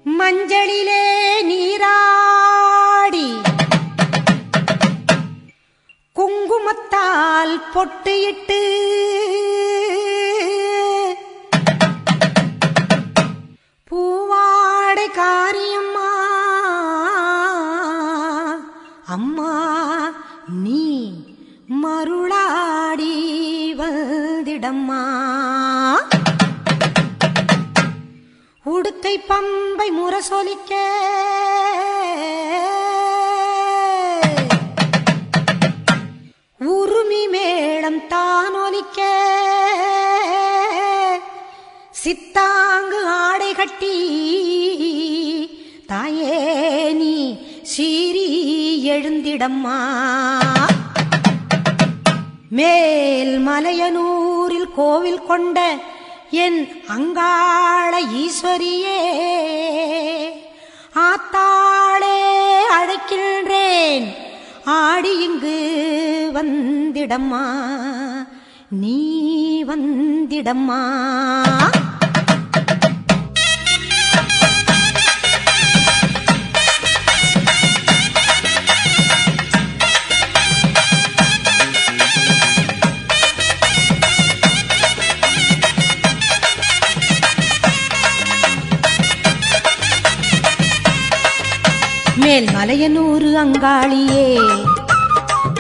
மஞ்சளிலே நீராடி குங்குமத்தால் பொட்டியிட்டு பூவாடை காரியம்மா அம்மா நீ மருளாடி வந்திடம்மா. உடுக்கை பம்பை முரசொலிக்க உருமி மேளம் தானொலிக்க சித்தாங்கு ஆடை கட்டி தாயே நீ சீறி எழுந்திடம்மா. மேல் மலையனூரில் கோவில் கொண்ட என் அங்காள ஈஸ்வரியே ஆத்தாளே அழைக்கின்றேன் ஆடி இங்கு வந்திடம்மா நீ வந்திடம்மா. மேல் மலையனூரு அங்காளியே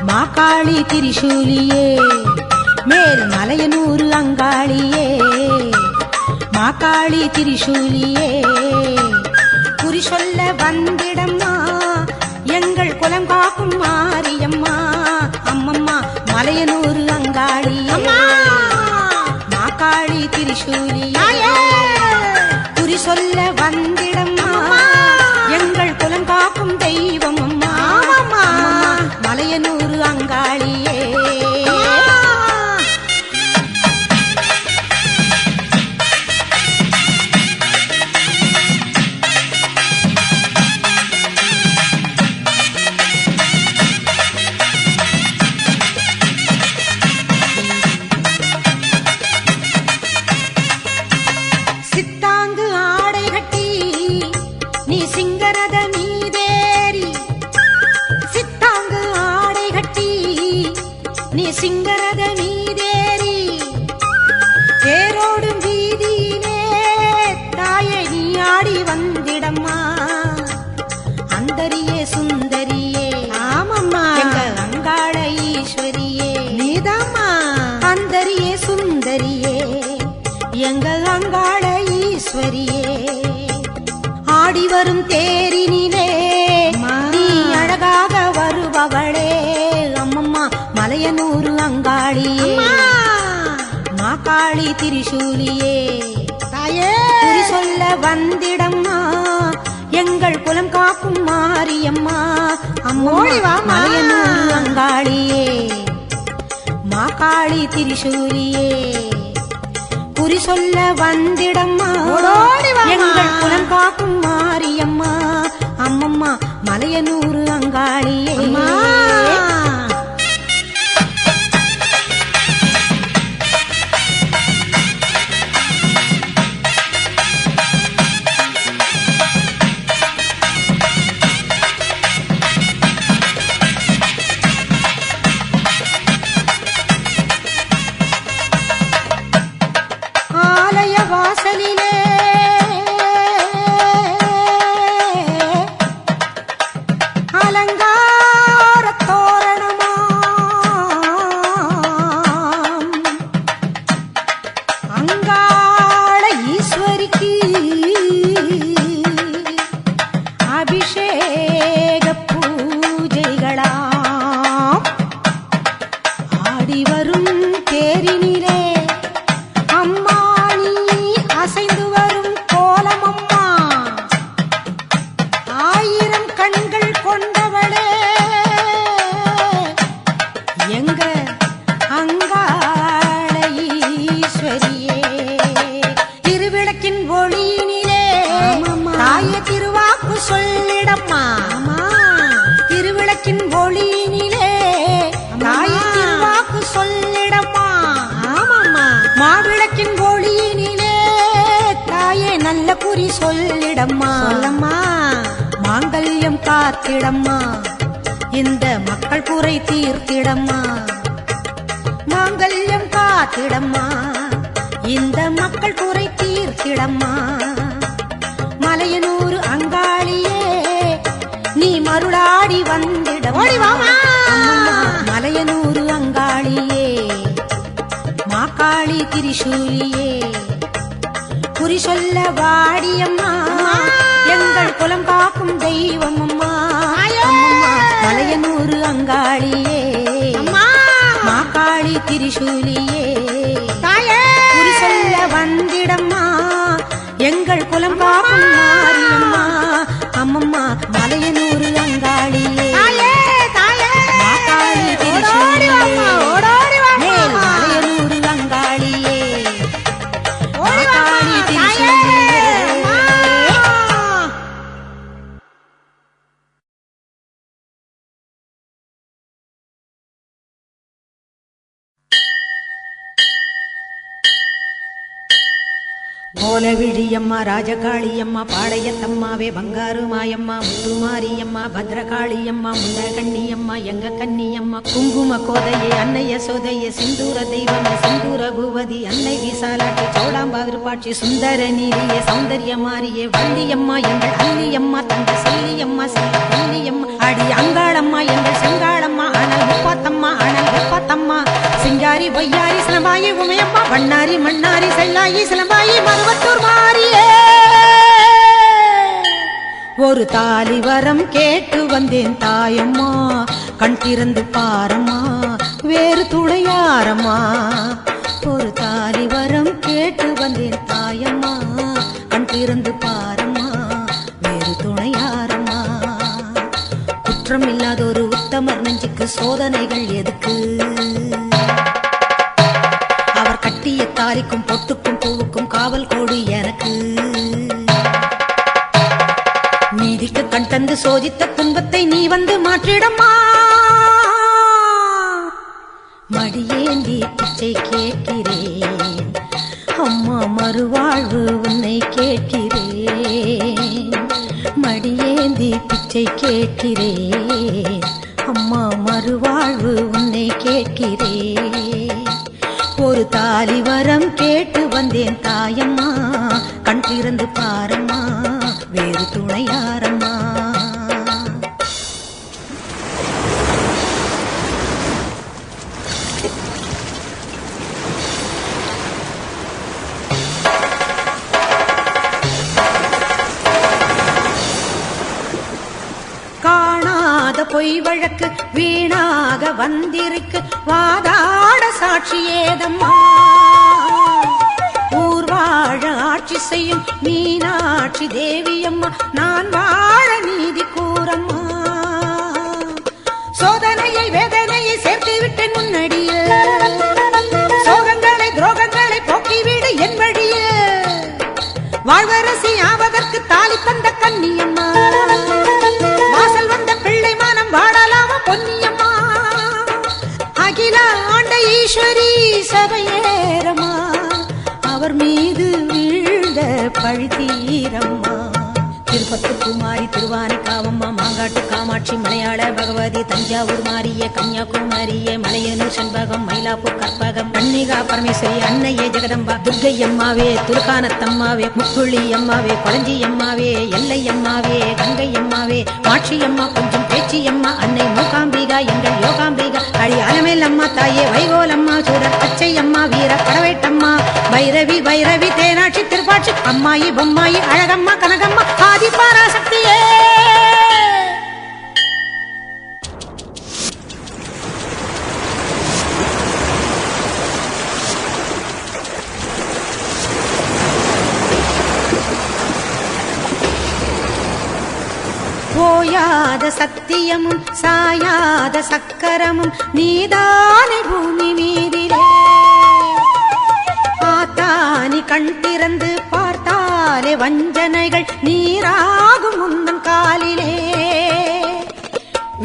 மாகாளி திரிசூலியே மேல் மலையனூரு அங்காளியே மாகாளி திரிசூலியே குறி சொல்ல வந்திடம்மா எங்கள் குலம் காக்கும் மாரியம்மா அம்மம்மா மலையனூரு அங்காளியே மாகாளி திரிசூலியே குறி சொல்ல வந்திடம்மா எங்கள் குலம் காக்கும் தெய்வம் அம்மா மலையனூரு அங்காளியே. சித்தாங்கு ஆடை கட்டி நீ சிங்கரத மீதேறி சித்தாங்கு ஆடை கட்டி நீ சிங்கரத மீதேறி தேரோடும் வீதியிலே தாயை நீ ஆடி வந்திடம்மா அந்தரியே சுந்தரியே ஆமம்மா எங்க அங்காள ஈஸ்வரியே நீதாம்மா அந்தரியே சுந்தரியே எங்க அங்காள ஈஸ்வரியே. ஆடி வரும் தேரினிலே நீ அழகாக வருபவளே அம்மம்மா மலையனூரு அங்காளியே மாகாளி திரிசூலியே தாயே குறி சொல்ல வந்திடம்மா எங்கள் குலம் காக்கும் மாரியம்மா அம்மோ மலையனூரு அங்காளியே மாகாளி திரிசூலியே குறி சொல்ல வந்திடம்மா எங்கள் குலம் காக்கும் மாரியம்மா அம்மம்மா மலையனூரு அங்காளியே. ஆலய வாசலிலே அலங்கார தோரணமாம் அங்காள ஈஸ்வரிக்கு அபிஷேக பூஜைகளாம் ஆடி வரும் தேரினிலே அம்மா அசைந்து வரும் கோலமம்மா ஆயிரம் கண்கள் கொண்டவளே எங்க அங்காள ஈஸ்வரியே. திருவிளக்கின் ஒளியினிலே தாயே திருவாக்கு சொல்லிடம்மா திருவிளக்கின் ஒளியினிலே தாயே திருவாக்கு சொல்லிடம்மா மாவிளக்கின் ஒளியினிலே தாயே நல்ல குறி சொல் சொல்லிடம்மா சொல்லம்மா மாங்கல்யம் காத்திடம்மா இந்த மக்கள் குறை தீர்த்திடம்மா மாங்கல்யம் காத்திடம்மா இந்த மக்கள் குறை தீர்த்திடம்மா மலையனூர் அங்காளியே நீ மருளாடி வந்திடம் மலையனூர் அங்காளியே மாக்காளி திரிசூலியே குறி சொல்ல வாடியம்மா எங்கள் குலம் காக்கும் தெய்வம் அம்மா மலையனூர் அங்காளியே மாக்காளி திரிசூலியே குறி சொல்ல வந்திடம்மா எங்கள் குலம் காக்கும் மாரியம்மா அம்மம்மா மலையனூர் அங்காளியே மாக்காளி திரிசூலியே மேல் மலையனூர் அங்காளியே மாக்காளி திரிசூலியே கோலவிழியம்மா ராஜகாளியம்மா பாளையத்தம்மாவே பங்காரு மாயம்மா முத்துமாரியம்மா பத்ரகாளியம்மா முண்டகண்ணியம்மா எங்க கண்ணியம்மா குங்கும கோதையே அன்னைய சோதையே சிந்தூர தெய்வமே சிந்தூர பூவதி அன்னை விசாலாட்சி சோடாம்பா விருப்பாட்சி சுந்தர நீரியே சௌந்தர்ய மாரியே வள்ளியம்மா எங்கள் அள்ளியம்மா தங்க செல்லியம்மா செல்ல கல்லியம்மா அடி அங்காளம்மா எங்கள் செங்காளம்மா அனல் முப்பாத்தம்மா அனல் முப்பாத்தம்மா சிங்காரி பொய்யாரி சிலம்பாயி உமையம்மா வண்ணாரி மண்ணாரி செல்லாயி சிலம்பாயி மருவத்தூர் மாரியே ஒரு தாலி வரம் கேட்டு வந்தேன் தாயம்மா கண் திறந்து பாரம்மா வேறு துணையாரம்மா ஒரு தாலி வரம் கேட்டு வந்தேன் தாயம்மா கண் திறந்து பாரம்மா வேறு துணையாரம்மா குற்றம் இல்லாத ஒரு உத்தமர் நெஞ்சுக்கு சோதனைகள் எதுக்கு அவர் கட்டிய தாலிக்கும் பொட்டுக்கும் பூவுக்கும் காவல் கோடு எனக்கு நீதிக்கு கண் தந்து சோதித்த துன்பத்தை நீ வந்து மாற்றிடம்மா மடியேந்தி பிச்சை கேட்கிறேன் அம்மா மறுவாழ்வு உன்னை கேட்கிறேன் மடியேந்தி பிச்சை கேட்கிறேன் அம்மா மறுவாழ்வு உன்னை கேட்கிறேன் ஒரு தாலி வரம் கேட்டு வந்தேன் தாயம்மா கண் திறந்து பாரம்மா வேறு துணையாரம்மா காணாத பொய் வழக்கு வீணாக வந்திருக்கு வாதாட சாட்சி ஏதம்மா ஊர் வாழ ஆட்சி செய்யும் மீனாட்சி தேவியம்மா நான் வாழ நீதி கூறம்மா சோதனையை வேதனையை சேர்த்து விட்டேன் முன்னடியில் சோகங்களை துரோகங்களை போக்கிவிடு என் வழியில் வாழ்வரசி ஆவதற்கு தாலி தந்த கன்னியம்மா வாசல் வந்த பிள்ளை மானம் வாடலாமா பொன்னியம்மா அகில ஆண்ட ஈஸ்வரி சபையேரம்மா அவர் மீது வீழ்ந்த பழி தீரம்மா திருப்பத்து குமாரி திருவானைக்காவம்மா மாங்காட்டு காமாட்சி மலையாள பகவதி தஞ்சாவூர் மாரிய கன்னியாகுமரியே மலையனூர் செண்பகம் மயிலாப்பூர் கற்பகம் கன்னிகா பரமேஸ்வரி அன்னையே ஜெகதம்பா துர்க்கை அம்மாவே துர்கானத்தம்மாவே முக்குழி அம்மாவே கொளஞ்சி அம்மாவே எல்லை அம்மாவே கங்கை அம்மாவே மாட்சி அம்மா கொஞ்சம் பேச்சி அம்மா அன்னை மூகாம்பிகா எங்கள் யோகாம்பிகா அடி அலமேல் அம்மா தாயே வைகோலம்மா சூரர் பச்சை அம்மா வீர படவேட்டம்மா பைரவி பைரவி தேனாட்சி திருப்பாட்சி அம்மாயி பொம்மாயி அழகம்மா கனகம்மா ஆதி பராசக்தியே போயாத சத்தியமும் சாயாத சக்கரமும் நீதானே பூமி மீதிலே ஆத்தானி கண் திறந்து பார்த்தாலே வஞ்சனைகள் நீராகும் உந்தன் காலிலே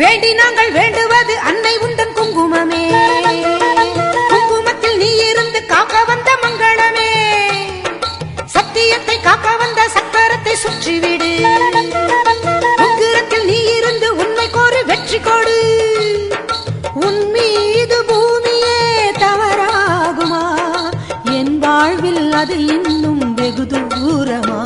வேண்டி நாங்கள் வேண்டுவது அன்னை உந்தன் குங்குமமே குங்குமத்தில் நீ இருந்து காக்க வந்த மங்களமே சத்தியத்தை காக்க வந்த சக்கரத்தை சுற்றிவிடு உக்கிரத்தில் நீ இருந்து உண்மைக்கொரு வெற்றி கொடு உன் மீது பூமியே தவறாகுமா என் வாழ்வில் அது இன்னும் வெகு தூரமா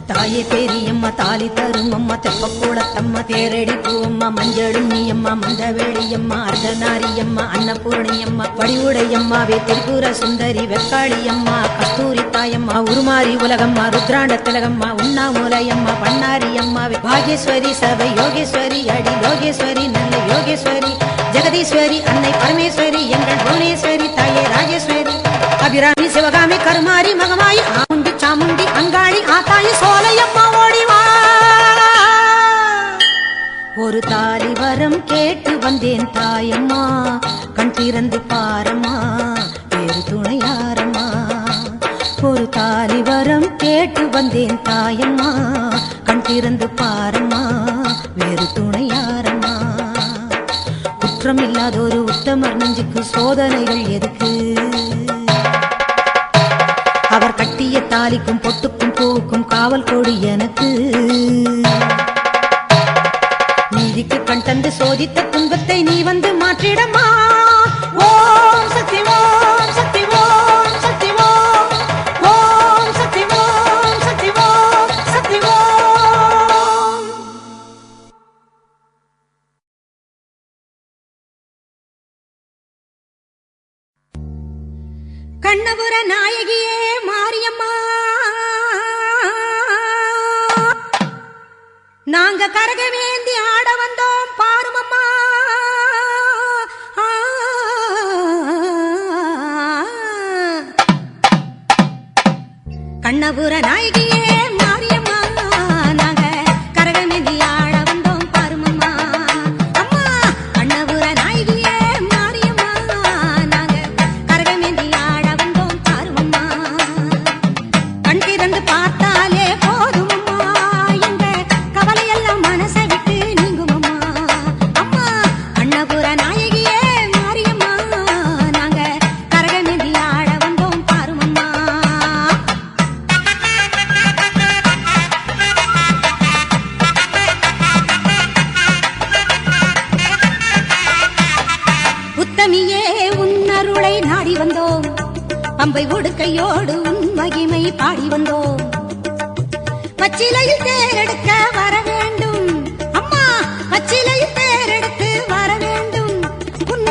தாயே பெரியம்மா தாலி தரும் அம்மா தெப்பக்கூடத்தம்மா தேரடி பூவம்மா மஞ்சளும் நீயம்மா மந்தவேளியம்மா அர்த்தநாரியம்மா அன்னபூர்ணியம்மா வடிவுடையம்மாவே திரிபுர சுந்தரி வெக்காளியம்மா கஸ்தூரி தாயம்மா உருமாறி உலகம்மா ருத்ராண்ட திலகம்மா உண்ணாமூலையம்மா பண்ணாரியம்மாவே பாகேஸ்வரி சபை யோகேஸ்வரி அடி லோகேஸ்வரி நல்ல யோகேஸ்வரி ஜெகதீஸ்வரி அன்னை பரமேஸ்வரி எங்கள் புவனேஸ்வரி தாயே ராஜேஸ்வரி அபிராமி சிவகாமி கருமாரி மகமாயி ஆமுண்டி சாமுண்டி அங்காளி ஆத்தாயி சோலையம்மா ஓடிவா ஒரு தாலி வரம் கேட்டு வந்தேன் தாயம்மா கண் திறந்து பாரம்மா வேறு துணையாரம்மா ஒரு தாலி வரம் கேட்டு வந்தேன் தாயம்மா கண் திறந்து பாரம்மா வேறு துணையாரம்மா குற்றம் இல்லாத ஒரு உத்தமர் நெஞ்சுக்கு சோதனைகள் எதுக்கு அவர் கட்டிய தாலிக்கும் பொட்டுக்கும் பூவுக்கும் காவல் கொடி எனக்கு நீதிக்கு கண் தந்து சோதித்த துன்பத்தை நீ வந்து மாற்றிடமா ஓம் சக்தி ஓம் சக்தி ஓம் சக்தி ஓம் ஓம் சக்தி ஓம் சக்தி ஓம் சக்தி ஓம் கண்ணபுர நாயகியே மாரியம்மா நாங்க கரகவேந்தி ஆட வந்தோம் பாருமம்மா கண்ணபுர நாயகியே மாரியம்மா நாங்க கரகவேந்தி ஆட வந்தோம் பாருமம்மா அம்மா கண்ணபுர நாயகியே மாரியம்மா நாங்க கரகவேந்தி ஆட வந்தோம் பாருமம்மா கண் திறந்து பார்த்தாலே போதுமம்மா எங்க கவலையெல்லாம் மனசை விட்டு நீங்குமம்மா அம்மா கண்ணபுர நாயகியே மாரியம்மா நாங்க கரகவேந்தி ஆட வந்தோம் பாருமம்மா உத்தமியே உன்னருளை நாடி வந்தோம் பம்பை உடுக்கையோடு உன் மகிமை பாடி வந்தோம் பச்சிலையில் தேரெடுக்க வர வேண்டும் அம்மா பச்சிலையில் தேரெடுத்து வர வேண்டும் உன்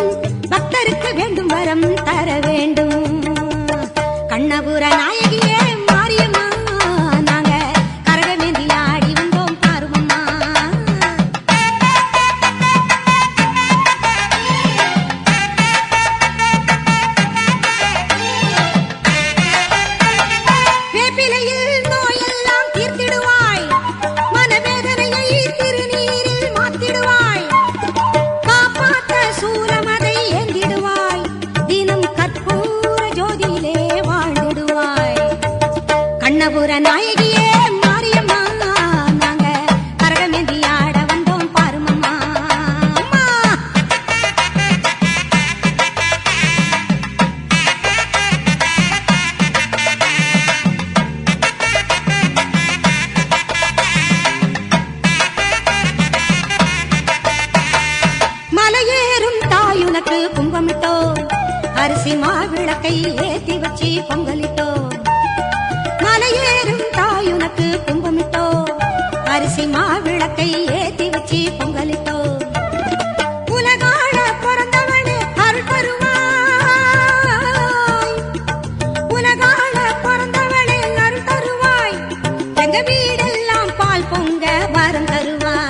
பக்தருக்கு வேண்டும் வரம் தர வேண்டும் கண்ணபுர நாயகியே மாரியம்மா நாங்க கரகவேந்தி ஆடி வந்தோம் பாருமம்மா வேப்பிலையில் நோயெல்லாம் தீர்த்திடுவாய் மனவேதனையை திருநீரில் மாத்திடுவாய் காப்பாற்ற சூலமதை ஏந்திடுவாய் தினம் கற்பூர ஜோதியிலே வாழ்ந்திடுவாய் கண்ணபுர நாயகியே மாரியம்மா நாங்க கரகவேந்தி ஆட வந்தோம் பாருமம்மா அம்மா மலையேறும் தாயுனக்கு கும்பமிட்டோ அரிசி மாவிளக்கை ஏத்தி வச்சு பொங்கலிட்டோ மலையேறும் தாயுனக்கு கும்பமிட்டோ அரிசி மாவிளக்கை ஏத்தி வச்சு பொங்கலிட்டோ உலகாள பிறந்தவனே அருள் தருவாய் உலகாள பிறந்தவனே அருள் தருவாய் எங்க வீடெல்லாம் பால் பொங்க வரம் தருவாய்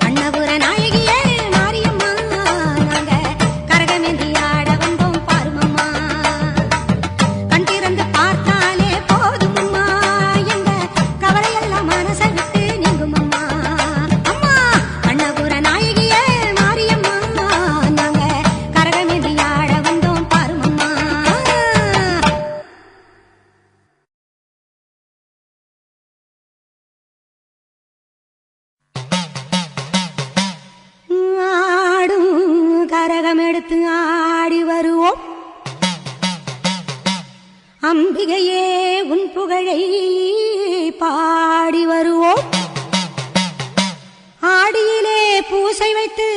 கண்ணபுர நாயகியே மாரியம்மா நாங்க கரகவேந்தி ஆட வந்தோம் பாருமம்மா கண் திறந்து பார்த்தாலே போதுமம்மா எங்க கவலையெல்லாம் மனசை விட்டு நீங்குமம்மா அம்மா கண்ணபுர நாயகியே மாரியம்மா நாங்க கரகவேந்தி ஆட வந்தோம் பாருமம்மா அம்பிகையே உன் புகழை பாடி வருவோம். ஆடியிலே பூசை வைத்து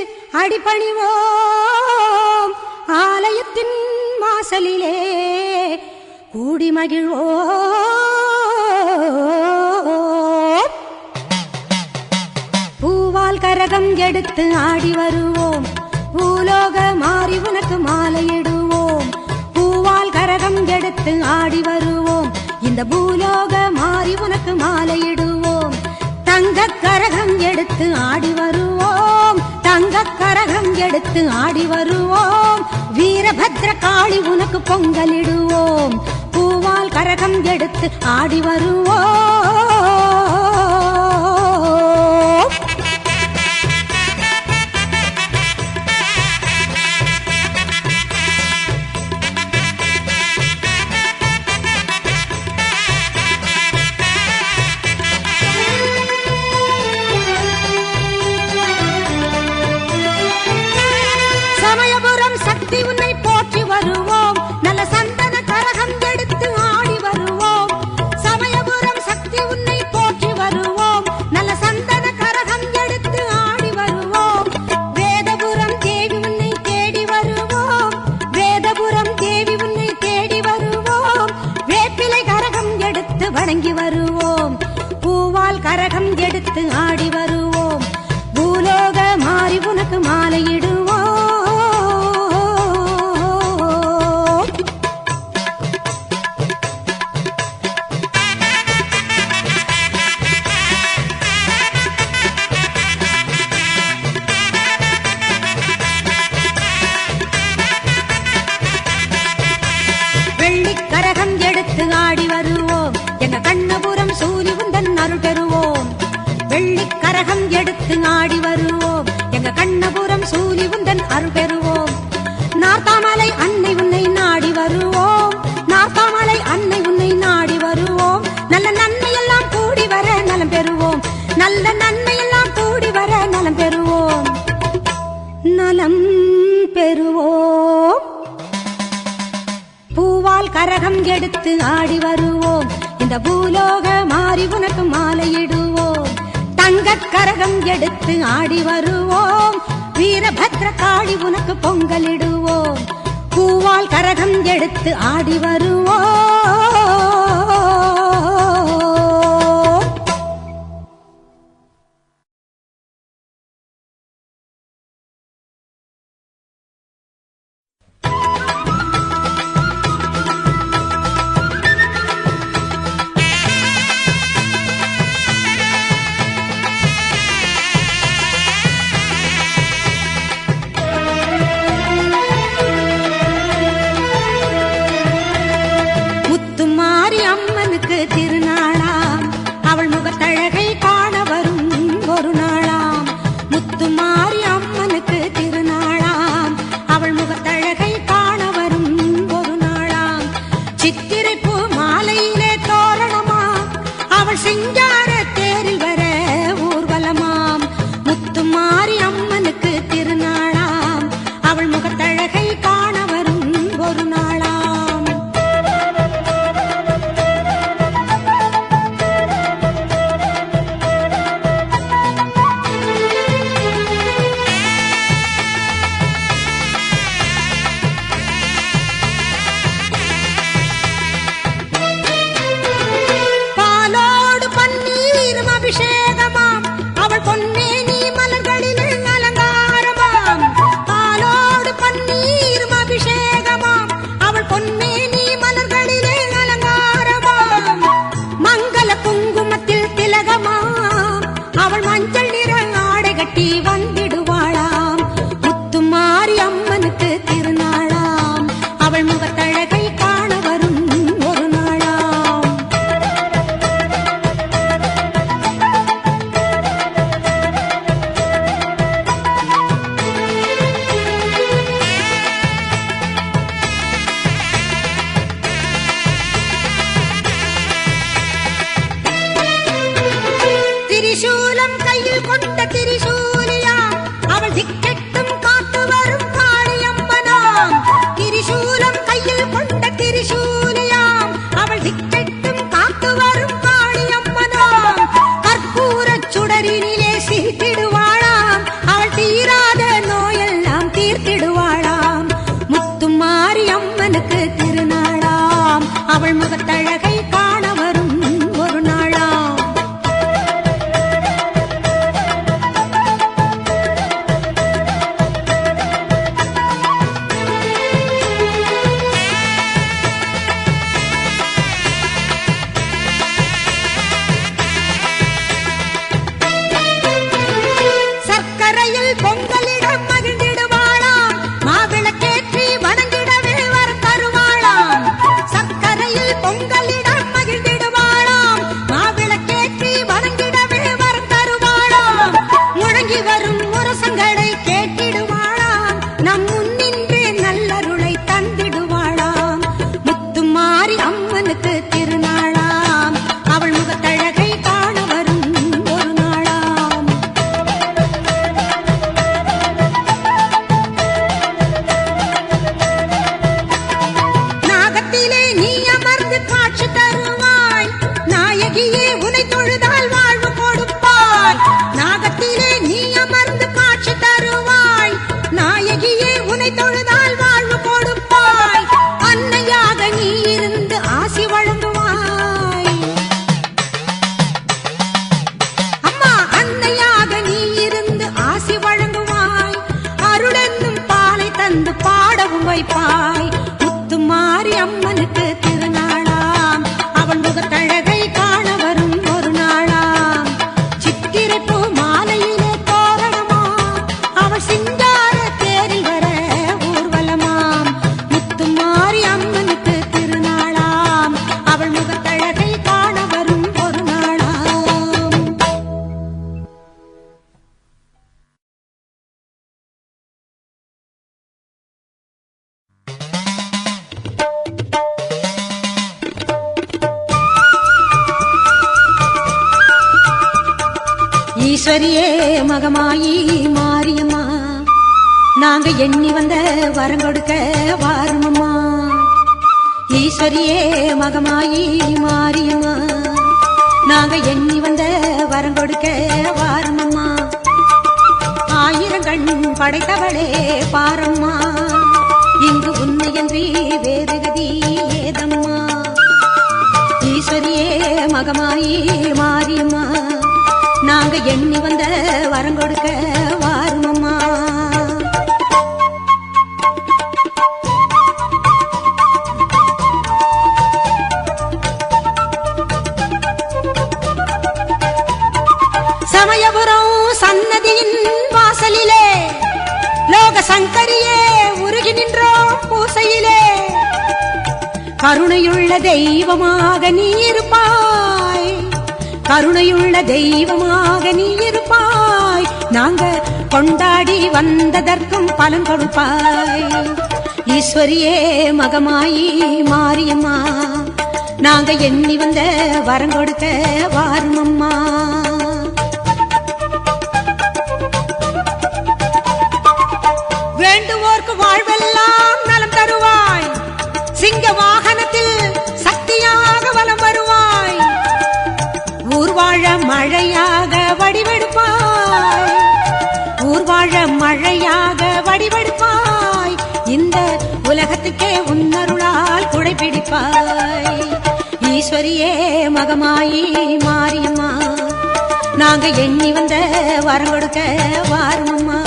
அடிபணிவோம். ஆலயத்தின் வாசலிலே கூடி மகிழ்வோம். பூவால் கரகம் எடுத்து ஆடி வருவோம். பூலோக மாறி உனக்கு மாலையிடுவோம். பூவால் கரகம் எடுத்து ஆடி வருவோம். இந்த பூலோக மாறி உனக்கு மாலையிடுவோம். தங்க கரகம் எடுத்து ஆடி வருவோம். தங்க கரகம் எடுத்து ஆடி வருவோம். வீரபத்ர காளி உனக்கு பொங்கலிடுவோம். பூவால் கரகம் எடுத்து ஆடி வருவோம். சமயபுரம் சக்தி உன்னை போற்றி வருவோம். நல்ல சந்தன கரகம் எடுத்து ஆடி வருவோம். சமயபுரம் சக்தி உன்னை போற்றி வருவோம். நல்ல சந்தன கரகம் எடுத்து ஆடி வருவோம். வேதபுரம் தேவி உன்னை தேடி வருவோம். வேதபுரம் தேவி உன்னை தேடி வருவோம். வேப்பிலை கரகம் எடுத்து வணங்கி வருவோம். பூவால் கரகம் எடுத்து ஆடி வருவோம். பூலோக மாறி உனக்கு மாலையிடுவோம். வெள்ளிக்கரகம் எடுத்து ஆடி வருவோம். எங்க கண்ணபுரம் சூரி உந்தன் அருள் பெறுவோம். வெள்ளிக்கரகம் எடுத்து ஆடி வருவோம். எங்க கண்ணபுரம் சூரி உந்தன் அருள் பெறுவோம். நார்த்தாமலை அன்னை உன்னை நாடி வருவோம். நார்த்தாமலை அன்னை உன்னை நாடி வருவோம். நல்ல நன்மையெல்லாம் கூடி வர நலம் பெறுவோம். நல்ல நன்மையெல்லாம் கூடி வர நலம் பெறுவோம். நலம் பெறுவோம். பூவால் கரகம் எடுத்து ஆடி வருவோம். இந்த பூலோக மாறி உனக்கு மாலையிடுவோம். தங்க கரகம் எடுத்து ஆடி வருவோம். வீரபத்ர காளி உனக்கு பொங்கலிடுவோம். பூவால் கரகம் எடுத்து ஆடி வருவோம். திருநாளாம் அவள் முகத்தழகை காண வரும் ஒரு நாளாம். முத்துமாரி அம்மனுக்கு திருநாளாம் அவள் முகத்தழகை காண வரும் ஒரு நாளாம். சித்திரை பூ மாலையிலே தோரணமா அவள் சிங்கார தேரில் வர ஊர்வலமாம். முத்துமாரி அம்மனுக்கு திருநாளாம் அவள் முகத்தழகை காண வரும் ஒரு நாளாம். அவள் முகத்தழகை காண வரும் ஒரு நாளாம். சர்க்கரையில் பொங்கலிடம் மகிழ்ந்திடுவாளாம், மாவிளக்கேற்றி வணங்கிடவே வரம் தருவாளாம். சர்க்கரையில் பொங்கலிடம் மகிழ்ந்திடுவாளாம், மாவிளக்கேற்றி வணங்கிடவே வரம் தருவாளாம். முழங்கி வரும் முரசங்களை கேட்டிடுவாளாம், நம் முன்னின்றே நல்லருளை தந்திடுவாளாம். முத்துமாரி அம்மனுக்கு திருநாளாம், அவள் முகத்தழகை காண வரும் ஒரு நாளாம். நாகத்திலே நீ அமர்ந்து காட்சி தருவாய், நாயகியே உனை தொழுதால் வாழ்வு கொடுப்பாய். நாகத்திலே நீ அமர்ந்து காட்சி தருவாய், நாயகியே உனை தொழுதால் வாழ்வு கொடுப்பாய். அன்னையாக நீ இருந்து ஆசி வழங்குவாய். அம்மா அன்னையாக நீ இருந்து ஆசி வழங்குவாய், அருளென்னும் பாலை தந்து பாடவும் வைப்பாய். முத்துமாரி அம்மனுக்கு திருநாளாம், அவள் முகத்தழகை காண வரும் ஒரு நாளாம். சித்திரை பூ மாலையிலே தோரணமா, அவள் சிங்கார தேரில் வர ஊர்வலமாம். முத்துமாரி அம்மனுக்கு திருநாளாம், அவள் முகத்தழகை காண வரும் ஒரு நாளாம். ஈஸ்வரியே மகமாயி மாரியம்மா, நாங்க எண்ணி வந்த வரம் கொடுக்க வாருமம்மா. ஈஸ்வரியே மகமாயி மாரியம்மா, நாங்க எண்ணி வந்த வரம் கொடுக்க வாருமம்மா. ஆயிரங்கண் படைத்தவளே பாரம்மா, இங்கு உன்னையன்றி வேறு கதி ஏதம்மா. ஈஸ்வரியே மகமாயி மாரியம்மா, நாங்க எண்ணி வந்த வரம் கொடுக்க வாருமம்மா. சமயபுரம் சன்னதியின் வாசலிலே லோக சங்கரியே உருகி நின்றோம் பூசையிலே. கருணையுள்ள தெய்வமாக நீ இருப்பாய், கருணையுள்ள தெய்வமாக நீ இருப்பாய். நாங்க கொண்டாடி வந்ததற்கும் பலன் கொடுப்பாய். ஈஸ்வரியே மகமாயி மாரியம்மா, நாங்க எண்ணி வந்த வரம் கொடுக்க வாருமம்மா. வேண்டுவோர்க்கு வாழ்வெல்லாம் நலம் தருவாய், சிங்க வாகனத்தில் சக்தியாக வலம் வருவாய். ஊர்வாழ மழையாக வடிவெடுப்பாய், ஊர்வாழ மழையாக வடிவெடுப்பாய். இந்த உலகத்துக்கே உன்னருளால் குடைப்பிடிப்பாய். ஈஸ்வரியே மகமாயி மாரியம்மா, நாங்க எண்ணி வந்த வரம் கொடுக்க வாருமம்மா.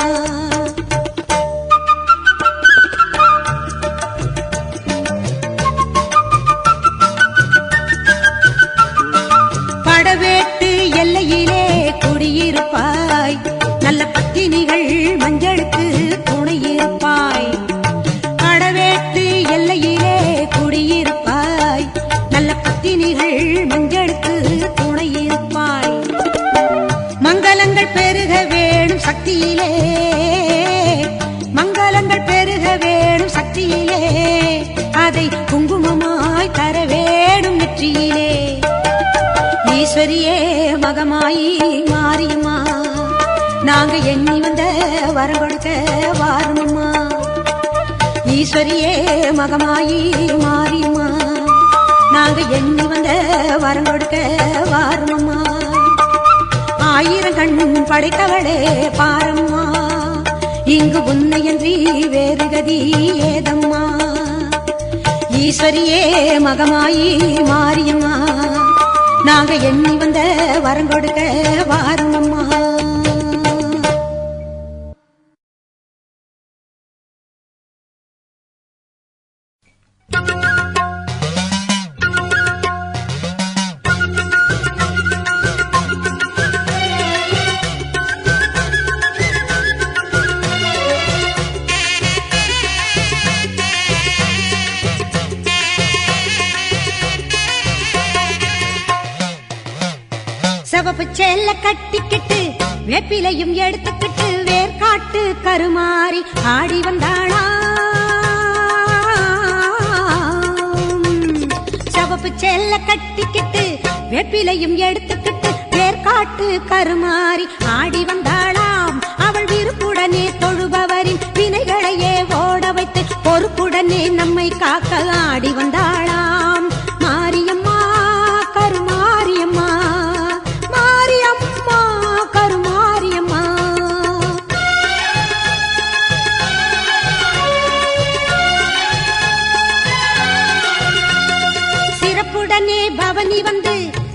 படவேட்டு எல்லையிலே குடியிருப்பாய், நல்ல பத்தினிகள் மஞ்சளுக்கு துணையிருப்பாய். படவேட்டு எல்லையிலே குடியிருப்பாய், நல்ல பத்தினிகள் மஞ்சளுக்கு துணையிருப்பாய். மங்களங்கள் பெருக வேணும் சக்தியிலே, மங்களங்கள் பெருக வேணும் சக்தியிலே. அதை குங்குமமாய் தர வேணும் நெற்றியிலே. ஈஸ்வரியே மகமாயி மாரியம்மா, நாங்க எண்ணி வந்த வரம் கொடுக்க வாருமம்மா. ஈஸ்வரியே மகமாயி மாரியம்மா, நாங்க எண்ணி வந்த வரம் கொடுக்க வாருமம்மா. ஆயிரம் கண் படைத்தவளே பாரம்மா, இங்கு உன்னையன்றி வேறு கதி ஏதம்மா. ஈஸ்வரியே மகமாயி மாரியம்மா, நாங்க எண்ணி வந்த வரம் கொடுக்க வாருமம்மா. சிவப்பு சேல கட்டிக்கிட்டு வேப்பிலையும் எடுத்துக்கிட்டு வேர்காட்டு கருமாறி ஆடி வந்தாளா. சிவப்பு சேல கட்டிக்கிட்டு வேப்பிலையும் எடுத்துக்கிட்டு வேர்காட்டு கருமாறி ஆடி வந்தாளாம். அவள் விருப்புடனே தொழுபவரின் வினைகளையே ஓட வைத்து பொறுப்புடனே நம்மை காக்க ஆடி வந்தாளாம். மாரியம்மா கருமாரியம்மா, மாரியம்மா கருமாரியம்மா. சிறப்புடனே பவனி வந்து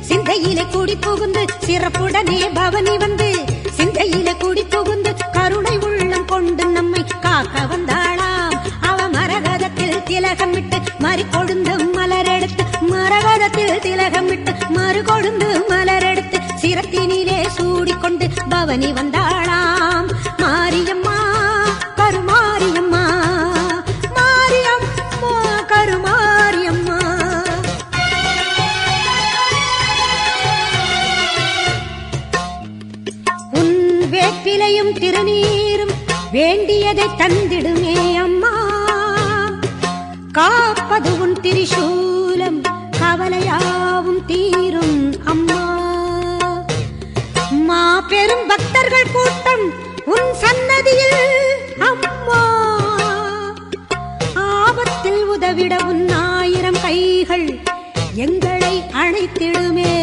சிந்தையிலே கூடி புகுந்து, சிறப்புடனே பவனி வந்து சிந்தையிலே கூடி புகுந்து கருணை உள்ளம் கொண்டு நம்மை காக்க வந்தாளாம். அவ மரகதத்தில் திலகமிட்டு மறு கொழுந்து மலரெடுத்து, மரகதத்தில் திலகமிட்டு மறு கொழுந்து மலரெடுத்து சிரத்தினிலே சூடிக்கொண்டு பவனி வந்தாளாம். மாரியம்மா கருமாரியம்மா, மாரியம்மா கருமாரியம்மா. உன் வேப்பிலையும் திருநீரும் வேண்டியதை தந்திடுமே அம்மா, காப்பது உன் திரிசூலம் கவலையாவும் தீரும் அம்மா. மா பெரும் பக்தர்கள் கூட்டம் உன் சன்னதியில் அம்மா, ஆபத்தில் உதவிட உன் 1000 கைகள் எங்களை அழைத்திடுமே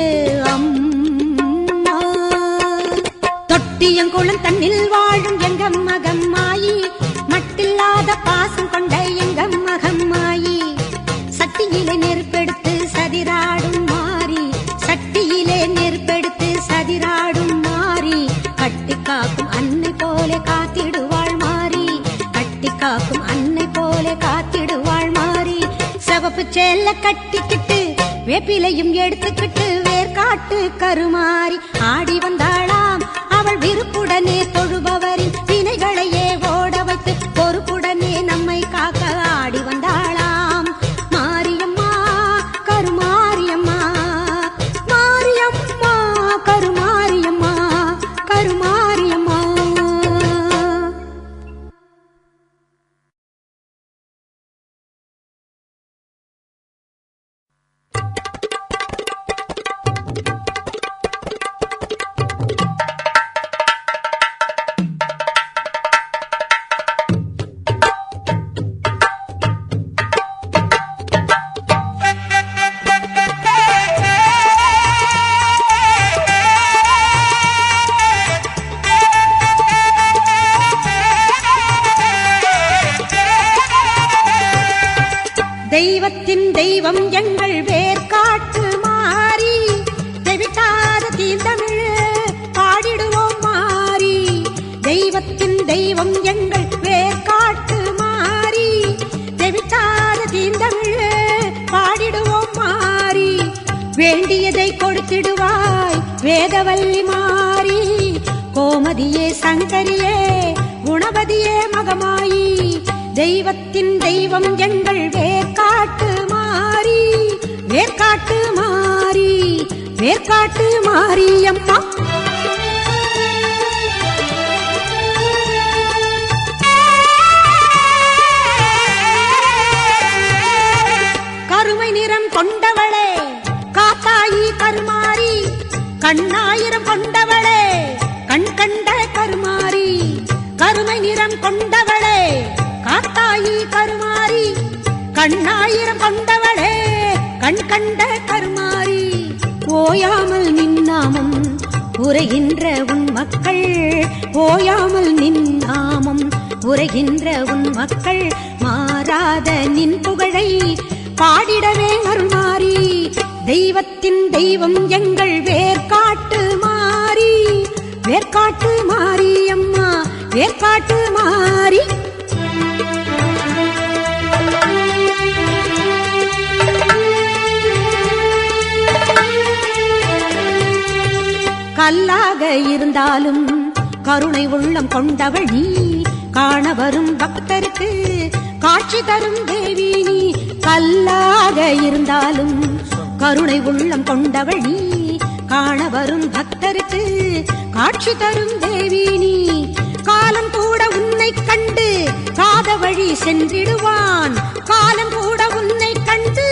அம்மா. தொட்டியங்குளம் தன்னில் வாழும் எங்க மகம்மாயி, மட்டில்லாத பாசம் கொண்ட எங்க மகம்மாயி, சட்டியிலே நெருப்பெடுத்து சதிராடும் மாறி, சட்டியிலே நெருப்பெடுத்து சதிராடும் மாறி, கட்டி காக்கும் அன்னை போல காத்திடுவாள் மாறி, கட்டி காக்கும் அன்னை போல காத்திடுவாள் மாறி. சிவப்பு சேல கட்டிக்கிட்டு வேப்பிலையும் எடுத்துக்கிட்டு வேர்காட்டு கருமாறி ஆடி வந்தாளாம். அவள் விருப்புடனே தொழுபவரின் வினைகளையே ஓட வைத்து பொறுப்புடனே நம்மை காக்க ஆடி வந்தாளாம். மாரியம்மா கருமாரியம்மா, மாரியம்மா கருமாரியம்மா, கருமாரியம்மா. தெய்வத்தின் தெய்வம் எங்கள் வேர்காட்டு மாறி, தெவிட்டாத தீந்தமிழ் பாடிடுவோம் மாறி. தெய்வத்தின் தெய்வம் எங்கள் வேர்காட்டு மாறி, தெவிட்டாத தீந்தமிழ் பாடிடுவோம் மாறி. வேண்டியதை கொடுத்திடுவாய் வேதவல்லி மாறி, கோமதியே சங்கரியே குணவதியே மகமாயி. தெய்வத்தின் தெய்வம் எங்கள் வேர்காட்டு மாறி, வேர்காட்டு மாறி, வேர்காட்டு மாரியம்மா. கருமை நிறம் கொண்டவளே காத்தாயி கருமாரி, கண்ணாயிரம் கொண்டவளே கண் கண்ட கருமாரி. கருமை நிறம் கொண்டவளே காத்தாயி கருமாரி, கண்ணாயிரம் கொண்டவளே கண் கண்ட கருமாரி. ஓயாமல் நின்னாமம் உரைகின்ற உன் மக்கள், ஓயாமல் நின்னாமம் உரைகின்ற உன் மக்கள், மாறாத நின் புகழை பாடிடவே அருள்மாறி. தெய்வத்தின் தெய்வம் எங்கள் வேர்க்காட்டு மாறி, வேர்க்காட்டு மாறி அம்மா, வேர்க்காட்டு மாறி. கல்லாக இருந்தாலும் கருணை உள்ளம் கொண்டவள் நீ, காண வரும் பக்தருக்கு காட்சி தரும் தேவி நீ. கல்லாக இருந்தாலும் கருணை உள்ளம் கொண்டவள் நீ, காண வரும் பக்தருக்கு காட்சி தரும் தேவி நீ. காலம் கூட உன்னை கண்டு காத வழி சென்றிடுவான், காலம் கூட உன்னை கண்டு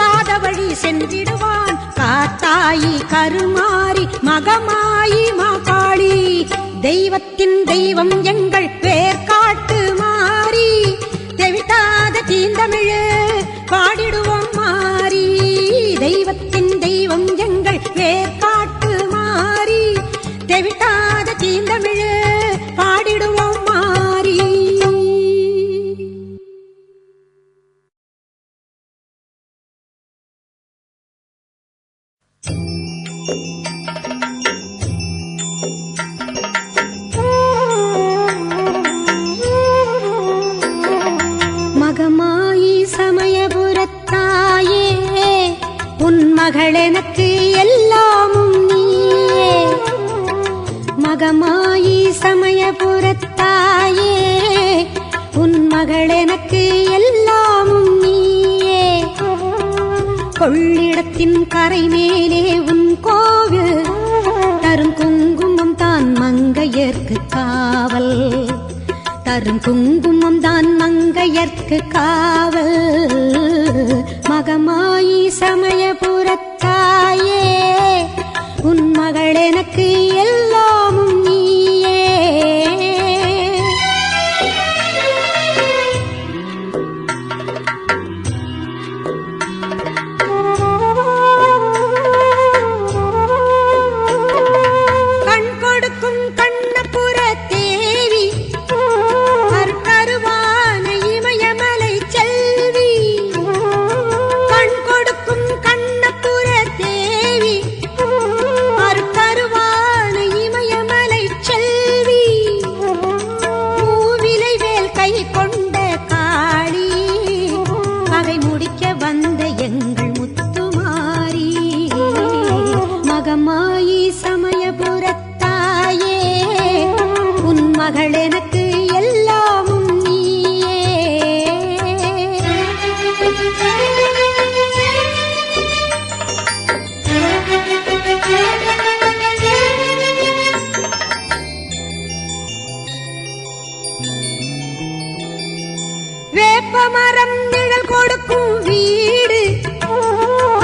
காத வழி சென்றிடுவான். காத்தாயி கருமாரி மகமாயி மாகாளி, தெய்வத்தின் தெய்வம் எங்கள் வேர்க்காட்டு மாறி. தெவிட்டாத தீந்தமிழு பாடிடுவோம் மாறி, தெய்வத்தின் தெய்வம் எங்கள் வேர்க்காட்டு மாறி. தெவிட்டாத தீந்தமிழு பாடிடுவோம் மாறி. மகமாயி சமயபுரத்தாயே, உன் மகள் எனக்கு எல்லாமும் நீயே. மகமாயி சமயபுரத்தாயே, உன் மகள் எனக்கு எல்லாமும் நீயே. கொள்ளிடத்தின் கரை மேலே உன் கோவில், தரும் குங்குமம் தான் மங்கையர்க்கு காவல், தரும் குங்குமம் தான் மங்கையர்க்கு காவல். மகமாயி சமயபுரத்தாயே, உன் மகள் எனக்கு எல்லாமும் நீயே. கண் கொடுக்கும் கண்ணபுர தேவி, கருவான இமயமலை செல்வி. கண் கொடுக்கும் கண்ணபுர தேவி, கருவான இமயமலை செல்வி. மூவிலை வேல் கை கொண்ட காளி, பகை முடிக்க வந்த எங்கள் முத்துமாரி. மகமாயி சமயபுரத்தாயே, உன் மகள் எனக்கு எல்லாமும் நீயே. வேப்பமரம் நிழல் கொடுக்கும் வீடு,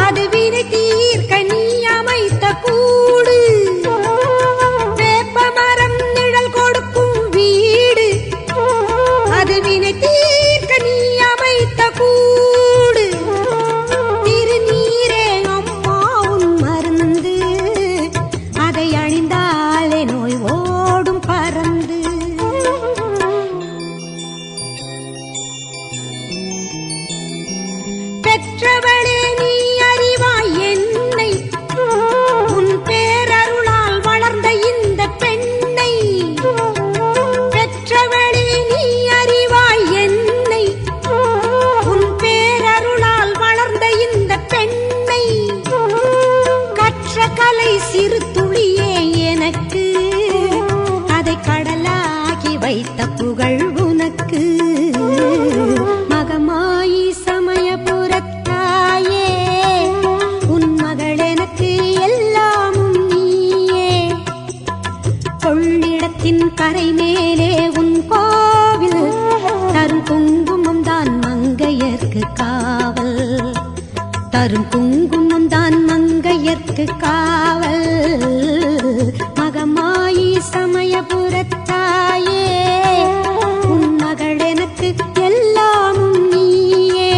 அது வினை தீர்க்க நீ அமைத்த கூடு. வேப்பமரம் நிழல் கொடுக்கும் வீடு, அது வினை தீர்க்க நீ அமைத்த கூடு. திருநீரே அம்மா உன் மருந்து, அதை அணிந்தாலே நோய் ஓடும் பறந்து. பெற்றவளே நீ அறிவாய் என்னை, உன் பேரருளால் வளர்ந்த இந்த பெண்ணை. பெற்றவளே நீ அறிவாய் என்னை, உன் பேரருளால் வளர்ந்த இந்த பெண்ணை. கற்ற கலை சிறு துளியே எனக்கு, அதை கடலாகி வைத்த புகழ் உனக்கு. மகமாயி சமயபுரத்தாயே, உன் மகள் எனக்கு எல்லாமும் நீயே. கொள்ளிடத்தின் கரை மேலே உன் கோவில், தரும் குங்குமம் தான் மங்கையர்க்கு காவல், தரும் குங்குமம் தான் மங்கையர்க்கு காவல். மகமாயி சமயபுரத்தாயே, உன் மகள் எனக்கு எல்லாமும் நீயே.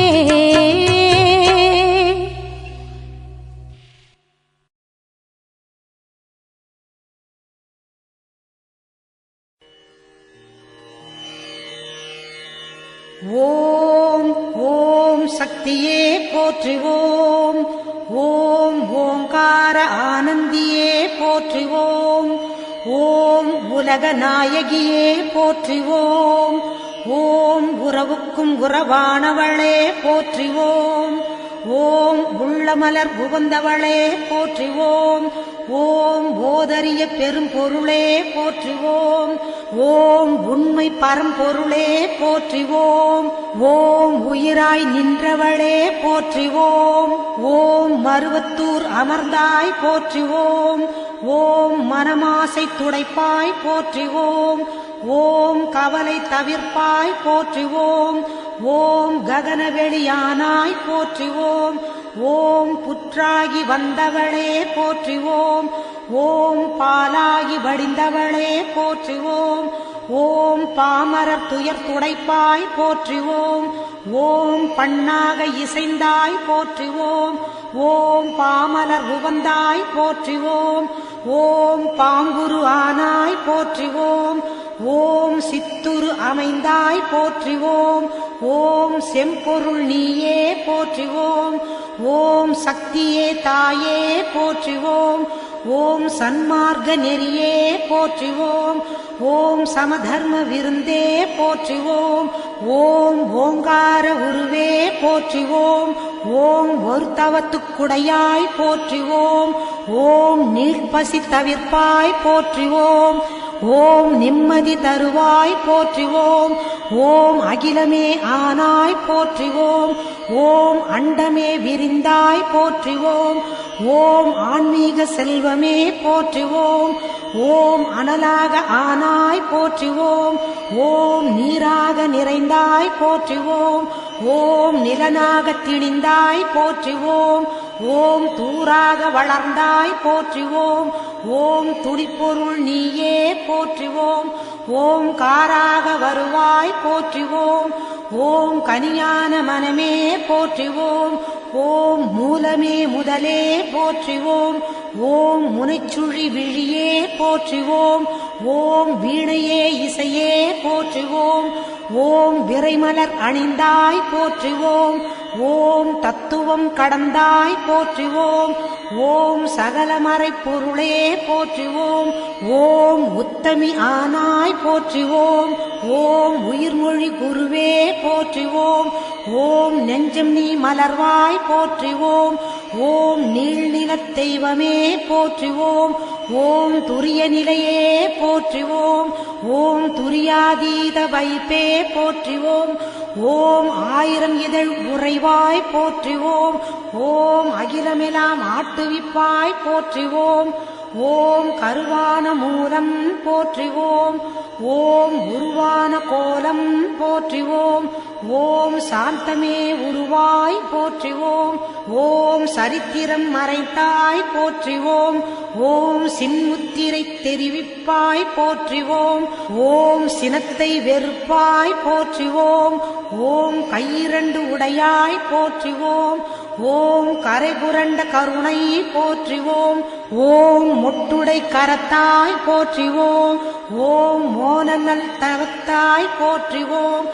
ஓம் ஓம் சக்தியே போற்றுவோம். ஓம் ஓங்கார ஆனந்தியே போற்றுவோம். ஓம் உலக நாயகியே போற்றுவோம். ஓம் உறவுக்கும் உறவானவளே போற்றுவோம். ஓம் உள்ளமலர் உகந்தவளே போற்றுவோம். ஓம் ஓதரிய பெரும் பொருளே போற்றுவோம். ஓம் உண்மை பரம்பொருளே போற்றுவோம். ஓம் உயிராய் நின்றவளே போற்றுவோம். ஓம் மருவத்தூர் அமர்ந்தாய் போற்றுவோம். ஓம் மனமாசை துடைப்பாய் போற்றுவோம். ஓம் கவலை தவிர்ப்பாய் போற்றுவோம். ஓம் ககனவெளியானாய் போற்றுவோம். ஓம் புற்றாகி வந்தவளே போற்றுவோம். ஓம் பாலாகி வடிந்தவளே போற்றுவோம். ஓம் பாமரர் துயர் துடைப்பாய் போற்றுவோம். ஓம் பண்ணாக இசைந்தாய் போற்றுவோம். ஓம் பாமலர் உவந்தாய் போற்றுவோம். ஓம் பாங்குரு ஆனாய் போற்றுவோம். ஓம் சித்துரு அமைந்தாய் போற்றுவோம். ஓம் செம்பொருள் நீயே போற்றுவோம். ஓம் சக்தியே தாயே போற்றுவோம். ஓம் சன்மார்க்க நெறியே போற்றுவோம். ஓம் சமதர்ம விருந்தே போற்றுவோம். ஓம் ஓங்கார உருவே போற்றுவோம். ஓம் ஒரு தவத்துக்குடையாய் போற்றுவோம். ஓம் நீழ்பசி தவிர்ப்பாய் போற்றுவோம். ஓம் நிம்மதி தருவாய் போற்றுவோம். ஓம் அகிலமே ஆனாய் போற்றுவோம். ஓம் அண்டமே விரிந்தாய் போற்றுவோம். ஓம் ஆன்மீக செல்வமே போற்றுவோம். ஓம் அனலாக ஆனாய் போற்றுவோம். ஓம் நீராக நிறைந்தாய் போற்றுவோம். ஓம் நிலனாக திணிந்தாய் போற்றுவோம். ஓம் தூராக வளர்ந்தாய் போற்றுவோம். ஓம் துடிப்பொருள் நீயே போற்றுவோம். ஓம் காராக வருவாய் போற்றுவோம். ஓம் கனியான மனமே போற்றுவோம். ஓம் மூலமே முதலே போற்றுவோம். ஓம் முனைச்சுழி விழியே போற்றுவோம். ஓம் வீணையே இசையே போற்றுவோம். ஓம் விரைமலர் அணிந்தாய் போற்றுவோம். ஓம் தத்துவம் கடந்தாய் போற்றுவோம். ஓம் சகலமறை பொருளே போற்றுவோம். ஓம் உத்தமி ஆனாய் போற்றுவோம். ஓம் உயிர்மொழி குருவே போற்றுவோம். ஓம் நெஞ்சம் நீ மலர்வாய் போற்றுவோம். ஓம் நீள்நிலத் தெய்வமே போற்றுவோம். ஓம் துரிய நிலையே போற்றுவோம். ஓம் துரியாதீத வைப்பே போற்றுவோம். ஓம் ஆயிரம் இதழ் உறைவாய் போற்றுவோம். ஓம் அகிலமெல்லாம் ஆட்டுவிப்பாய் போற்றுவோம். ஓம் கருவான மூலம் போற்றுவோம். ஓம் உருவான கோலம் போற்றுவோம். ஓம் சாந்தமே உருவாய் போற்றுவோம். ஓம் சரித்திரம் மறைத்தாய் போற்றுவோம். ஓம் சின்முத்திரை தெரிவிப்பாய் போற்றுவோம். ஓம் சினத்தை வெறுப்பாய் போற்றுவோம். ஓம் கையிரண்டு உடையாய் போற்றுவோம். ஓம் கரைபுரண்ட கருணை போற்றுவோம். ஓம் மொட்டுடை கரத்தாய் போற்றுவோம். ஓம் மோனநல் தவத்தாய் போற்றுவோம்.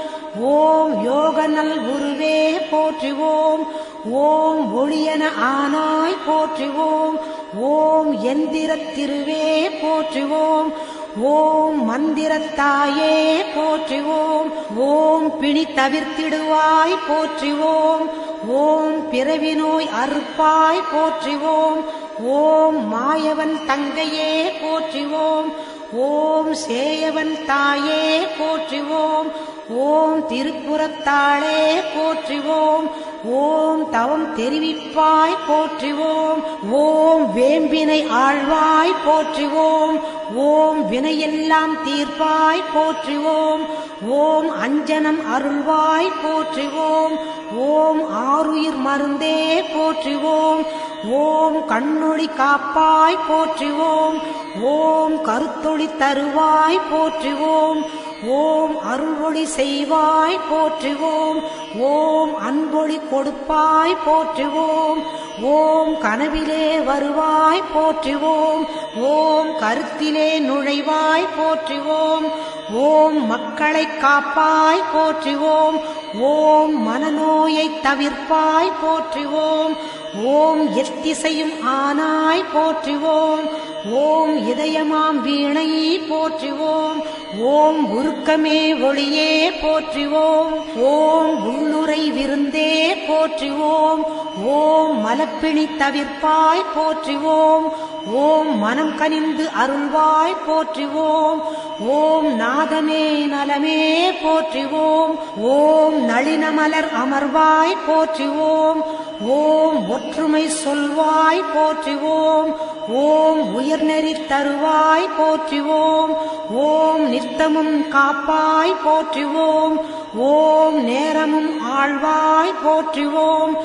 ஓம் யோகநல் குருவே போற்றுவோம். ஓம் ஒளியன ஆனாய் போற்றுவோம். ஓம் எந்திரத் திருவே போற்றுவோம். ஓம் மந்திரத்தாயே போற்றுவோம். ஓம் பிணி தவிர்த்திடுவாய் போற்றுவோம். ஓம் பிறவி நோய் அறுப்பாய் போற்றுவோம். ஓம் மாயவன் தங்கையே போற்றுவோம். ஓம் சேயவன் தாயே போற்றுவோம். ஓம் திருப்புறத்தாளே போற்றுவோம். ஓம் தவம் தெரிவிப்பாய் போற்றுவோம். ஓம் வேம்பினை ஆழ்வாய் போற்றுவோம். ஓம் வினையெல்லாம் தீர்ப்பாய் போற்றுவோம். ஓம் அஞ்சனம் அருள்வாய் போற்றுவோம். ஓம் ஆருயிர் மருந்தே போற்றுவோம். ஓம் கண்ணொளி காப்பாய் போற்றுவோம். ஓம் கருத்தொளி தருவாய் போற்றுவோம். ஓம் அருள்ஒளி செய்வாய் போற்றுவோம். ஓம் அன்பொளி கொடுப்பாய் போற்றுவோம். ஓம் கனவிலே வருவாய் போற்றுவோம். ஓம் கருத்திலே நுழைவாய் போற்றுவோம். ஓம் மக்களை காப்பாய் போற்றுவோம். ஓம் மனநோயை தவிர்ப்பாய் போற்றுவோம். ஓம் எத்திசையும் ஆனாய் போற்றுவோம். ஓம் இதயமாம் வீணை போற்றுவோம். ஓம் உருக்கமே ஒளியே போற்றுவோம். ஓம் உள்ளுரை விருந்தே போற்றுவோம். ஓம் மலப்பிணி தவிர்ப்பாய் போற்றுவோம். ஓம் மனம் கனிந்து அருள்வாய் போற்றுவோம். ஓம் நாதமே நலமே போற்றுவோம். ஓம் நளினமலர் அமர்வாய் போற்றுவோம். ஓம் ஒற்றுமை சொல்வாய் போற்றுவோம். ஓம் உயர்நெறி தருவாய் போற்றுவோம். ஓம் நித்தமும் காப்பாய் போற்றுவோம். ஓம் நேரமும் ஆழ்வாய் போற்றுவோம்.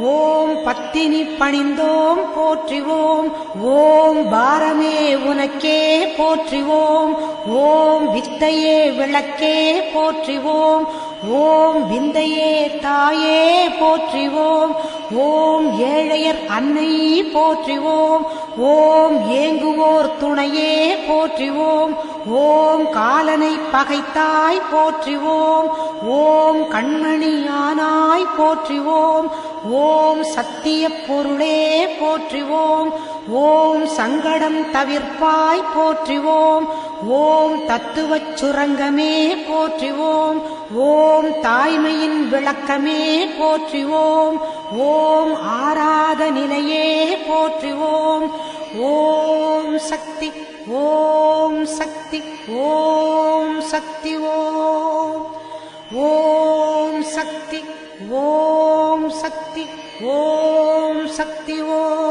ஓம் பத்தினி பணிந்தோம் போற்றுவோம். ஓம் பாரமே உனக்கே போற்றுவோம். ஓம் வித்தையே விளக்கே போற்றுவோம். ஓம் விந்தையே தாயே போற்றுவோம். ஓம் ஏழையர் அன்னை போற்றுவோம். ஓம் ஏங்குவோர் துணையே போற்றுவோம். ஓம் காலனை பகைத்தாய் போற்றுவோம். ஓம் கண்மணியானாய் போற்றுவோம். ஓம் சத்திய பொருளே போற்றுவோம். ஓம் சங்கடம் தவிர்ப்பாய் போற்றுவோம். ஓம் தத்துவச் சுரங்கமே போற்றுவோம். ஓம் தாய்மையின் விளக்கமே போற்றுவோம். ஓம் ஆராத நிலையே போற்றுவோம். ஓம் சக்தி ஓம் சக்தி ஓம் சக்தி ஓம் ஓம் சக்தி ஓம் சக்தி ஓம் சக்தி ஓம்